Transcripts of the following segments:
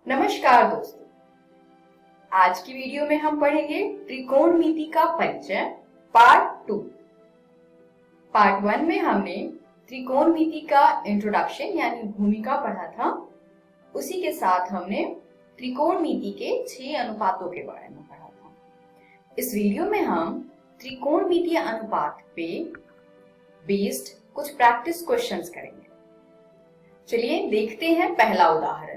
नमस्कार दोस्तों, आज की वीडियो में हम पढ़ेंगे त्रिकोणमिति का परिचय पार्ट 2। पार्ट 1 में हमने त्रिकोणमिति का इंट्रोडक्शन यानी भूमिका पढ़ा था। उसी के साथ हमने त्रिकोणमिति के 6 अनुपातों के बारे में पढ़ा था। इस वीडियो में हम त्रिकोणमितीय अनुपात पे बेस्ड कुछ प्रैक्टिस क्वेश्चंस करेंगे। चलिए देखते हैं पहला उदाहरण।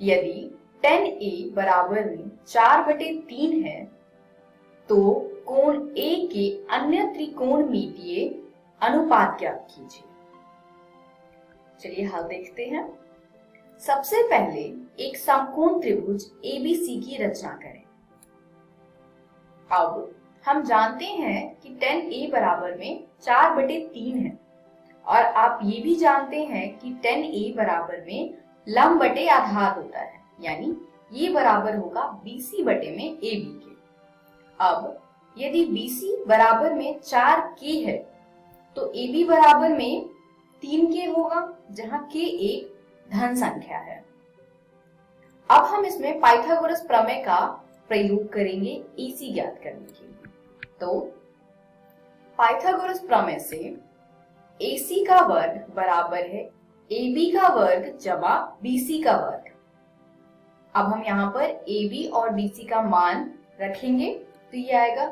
यदि tan A बराबर में 4/3 है तो कोण A के अन्य त्रिकोणमितीय अनुपात ज्ञात कीजिए। चलिए हल देखते हैं। सबसे पहले एक समकोण त्रिभुज ABC की रचना करें। अब हम जानते हैं कि tan A बराबर में 4/3 है और आप ये भी जानते हैं कि tan A बराबर में लंब बटे आधार होता है, यानी ये बराबर होगा BC बटे में AB के। अब यदि BC बराबर में 4K है तो AB बराबर में 3K होगा, जहां K एक धन संख्या है। अब हम इसमें पाइथागोरस प्रमेय का प्रयोग करेंगे AC ज्ञात करने के लिए। तो पाइथागोरस प्रमेय से AC का वर्ग बराबर है AB का वर्ग जमा BC का वर्ग। अब हम यहाँ पर AB और BC का मान रखेंगे तो ये आएगा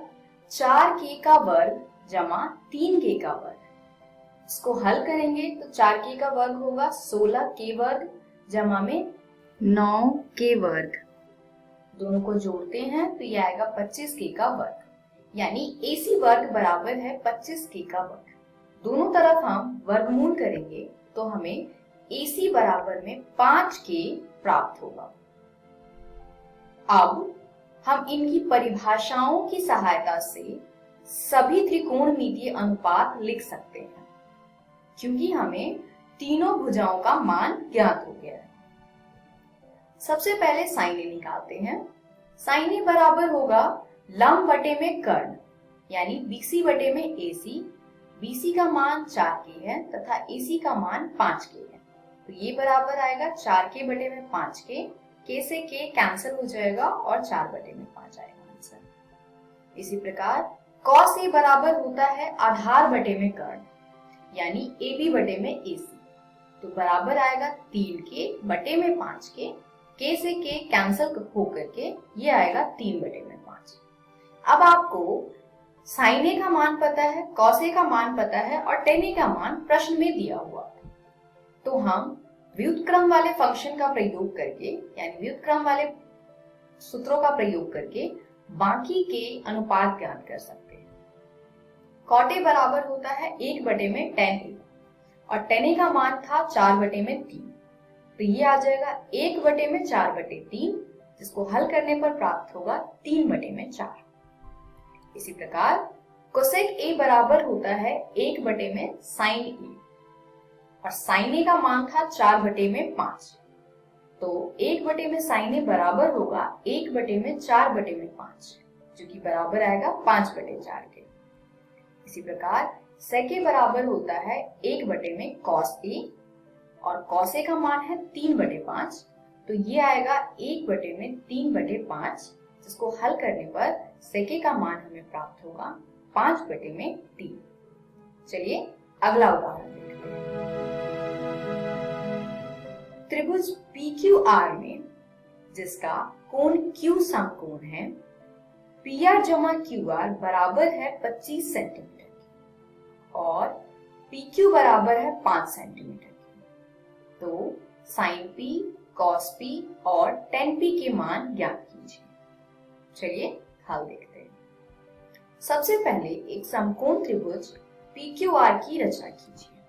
4K का वर्ग जमा 3K का वर्ग। इसको हल करेंगे तो 4K का वर्ग होगा 16K वर्ग जमा में 9K वर्ग। दोनों को जोड़ते हैं तो ये आएगा 25K का वर्ग, यानी AC वर्ग बराबर है 25K का वर्ग। दोनों तरफ हम वर्गमूल करेंगे तो हमें AC बराबर में 5K प्राप्त होगा। अब हम इनकी परिभाषाओं की सहायता से सभी त्रिकोणमितीय अनुपात लिख सकते हैं, क्योंकि हमें तीनों भुजाओं का मान ज्ञात हो गया है। सबसे पहले sin A निकालते हैं। sin A बराबर होगा लंब बटे में कर्ण, यानी BC बटे में AC। BC का मान 4K है तथा AC का मान 5K है, तो ये बराबर आएगा 4K बटे में 5K। K से K कैंसिल हो जाएगा और 4 बटे में 5 आएगा आंसर। इसी प्रकार cos A बराबर होता है आधार बटे में कर्ण, यानी AB बटे में AC, तो बराबर आएगा 3K बटे में 5K। K से K कैंसिल होकर के ये आएगा 3 बटे में 5। अब आपको sin A का मान पता है, cos A का मान पता है और tan A का मान प्रश्न में दिया हुआ है, तो हम व्युत्क्रम वाले फंक्शन का प्रयोग करके यानी व्युत्क्रम वाले सूत्रों का प्रयोग करके बाकी के अनुपात ज्ञात कर सकते हैं। cot A बराबर होता है 1 बटे में tan A और tan A का मान था 4 बटे में 3, तो ये आ जाएगा 1 बटे में 4 बटे 3, जिसको हल करने पर प्राप्त होगा 3 बटे में 4। इसी प्रकार कोसेक A बराबर होता है 1 बटे में sin A और sin A का मान था 4 बटे में 5, तो 1 बटे में sin A बराबर होगा 1 बटे में 4 बटे में 5, जो कि बराबर आएगा 5 बटे 4 के। इसी प्रकार sec A बराबर होता है 1 बटे में cos A और cos A का मान है 3 बटे 5, तो ये आएगा 1 बटे में 3 बटे 5, जिसको हल करने पर sec A का मान हमें प्राप्त होगा 5 बटे में 3। चलिए अगला उदाहरण देखते हैं। त्रिभुज PQR में जिसका कोण Q समकोण है, PR जमा QR बराबर है 25 सेंटीमीटर और PQ बराबर है 5 सेंटीमीटर, तो sin P, cos P और tan P के मान ज्ञात कीजिए। चलिए हल देखते हैं। सबसे पहले एक समकोण त्रिभुज PQR की रचना कीजिए।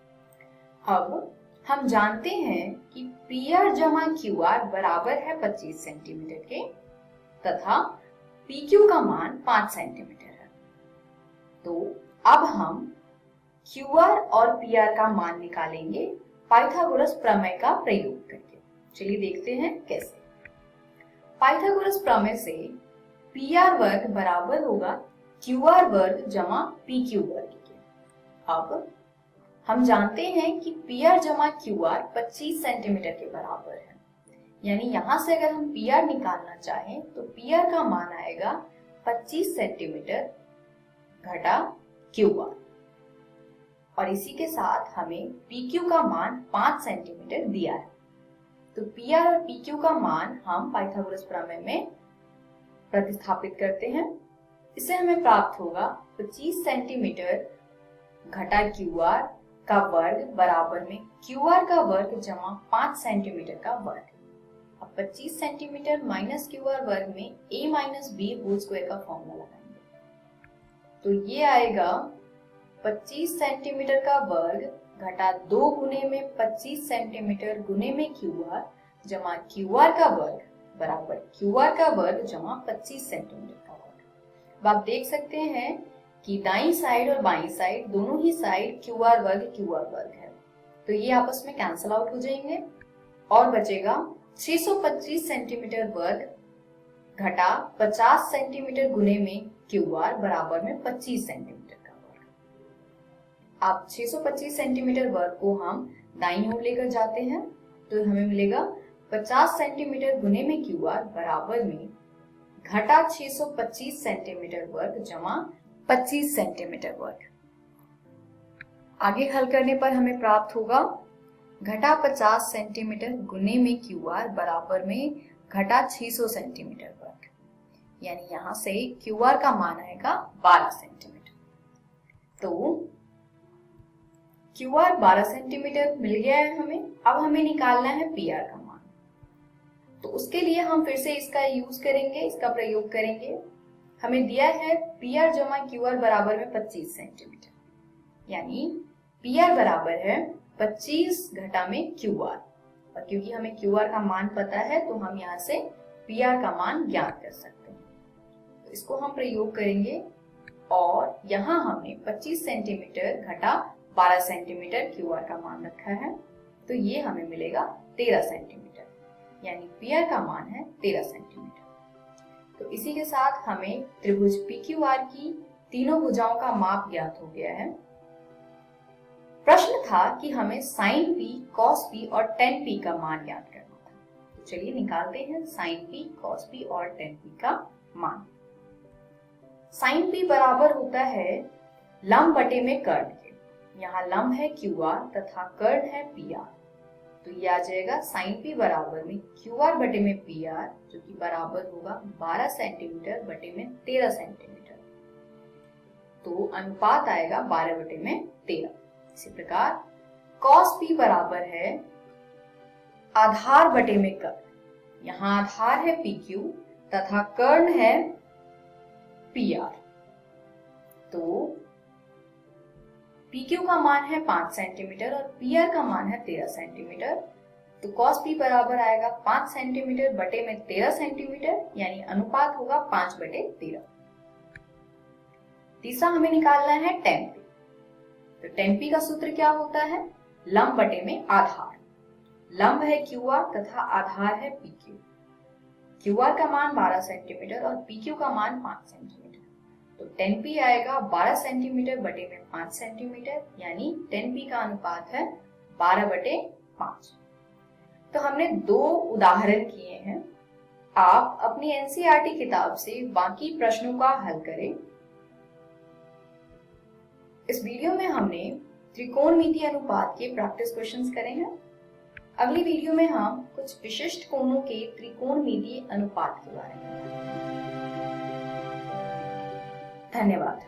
अब हम जानते हैं कि PR जमा QR बराबर है 25 सेंटीमीटर के तथा PQ का मान 5 सेंटीमीटर है, तो अब हम QR और PR का मान निकालेंगे पाइथागोरस प्रमेय का प्रयोग करके। चलिए देखते हैं कैसे। पाइथागोरस प्रमेय से PR वर्ग बराबर होगा QR वर्ग जमा PQ वर्ग के। अब हम जानते हैं कि PR जमा QR 25 सेंटीमीटर के बराबर है, यानी यहाँ से अगर हम PR निकालना चाहें तो PR का मान आएगा 25 सेंटीमीटर घटा QR, और इसी के साथ हमें PQ का मान 5 सेंटीमीटर दिया है। तो PR और PQ का मान हम पाइथागोरस प्रमेय में प्रतिस्थापित करते हैं। इससे हमें प्राप्त होगा 25 सेंटीमीटर घटा QR का वर्ग बराबर में QR का वर्ग जमा 5 सेंटीमीटर का वर्ग। अब 25 सेंटीमीटर माइनस QR वर्ग में a minus b whole square का फॉर्मूला लगाएंगे, तो ये आएगा 25 सेंटीमीटर का वर्ग घटा 2 गुने में 25 सेंटीमीटर गुने में QR जमा QR का वर्ग बराबर QR का वर्ग जमा 25 सेंटीमीटर का वर्ग। अब आप देख सकते हैं कि दाईं साइड और बाईं साइड दोनों ही साइड QR वर्ग है, तो ये आपस में कैंसल आउट हो जाएंगे और बचेगा 625 सेंटीमीटर वर्ग घटा 50 सेंटीमीटर गुने में QR बराबर में 25 सेंटीमीटर का वर्ग। अब 625 सेंटीमीटर वर्ग को हम दाईं ओर लेकर जाते हैं तो हमें मिलेगा 50 सेंटीमीटर गुने में QR बराबर में घटा 625 सेंटीमीटर वर्ग जमा 25 सेंटीमीटर वर्ग। आगे हल करने पर हमें प्राप्त होगा घटा 50 सेंटीमीटर गुने में QR बराबर में घटा 600 सेंटीमीटर वर्ग, यानी यहाँ से QR का मान आएगा 12 सेंटीमीटर। तो QR 12 सेंटीमीटर मिल गया है हमें। अब हमें निकालना है PR का मान, तो उसके लिए हम फिर से इसका यूज करेंगे, इसका प्रयोग करेंगे। हमें दिया है PR जमा QR बराबर में 25 सेंटीमीटर, यानी PR बराबर है 25 घटा में QR, और क्योंकि हमें QR का मान पता है तो हम यहाँ से PR का मान ज्ञात कर सकते हैं। तो इसको हम प्रयोग करेंगे और यहाँ हमने 25 सेंटीमीटर घटा 12 सेंटीमीटर QR का मान रखा है, तो ये हमें मिलेगा 13 सेंटीमीटर, यानी PR का मान है 13 सेंटीमीटर। तो इसी के साथ हमें त्रिभुज PQR की तीनों भुजाओं का माप ज्ञात हो गया है। प्रश्न था कि हमें sin P, cos P और tan P का मान ज्ञात करना था, तो चलिए निकालते हैं sin P, cos P और tan P का मान। sin P बराबर होता है लंब बटे में कर्ण के। यहाँ लंब है QR तथा कर्ण है PR, तो ये आ जाएगा sin P बराबर में QR बटे में PR, जो कि बराबर होगा 12 सेंटीमीटर बटे में 13 सेंटीमीटर, तो अनुपात आएगा 12 बटे में 13। इसी प्रकार cos P बराबर है आधार बटे में कर्ण। यहाँ आधार है PQ तथा कर्ण है PR, तो PQ का मान है 5 सेंटीमीटर और PR का मान है 13 सेंटीमीटर, तो cos P बराबर आएगा 5 सेंटीमीटर बटे में 13 सेंटीमीटर, यानी अनुपात होगा 5 बटे 13। तीसरा हमें निकालना है tan P। तो tan P का सूत्र क्या होता है? लंब बटे में आधार। लंब है QR तथा आधार है PQ। QR का मान 12 सेंटीमीटर और PQ का मान 5 सेंटीमीटर, तो tan P आएगा 12 सेंटीमीटर बटे में 5 सेंटीमीटर, यानी tan P का अनुपात है 12 बटे 5। तो हमने 2 उदाहरण किए हैं। आप अपनी NCERT किताब से बाकी प्रश्नों का हल करें। इस वीडियो में हमने त्रिकोणमितीय अनुपात के प्रैक्टिस क्वेश्चंस करे हैं। अगली वीडियो में हम कुछ विशिष्ट कोणों के त्रिकोणमितीय अनुपात के बारे में। धन्यवाद।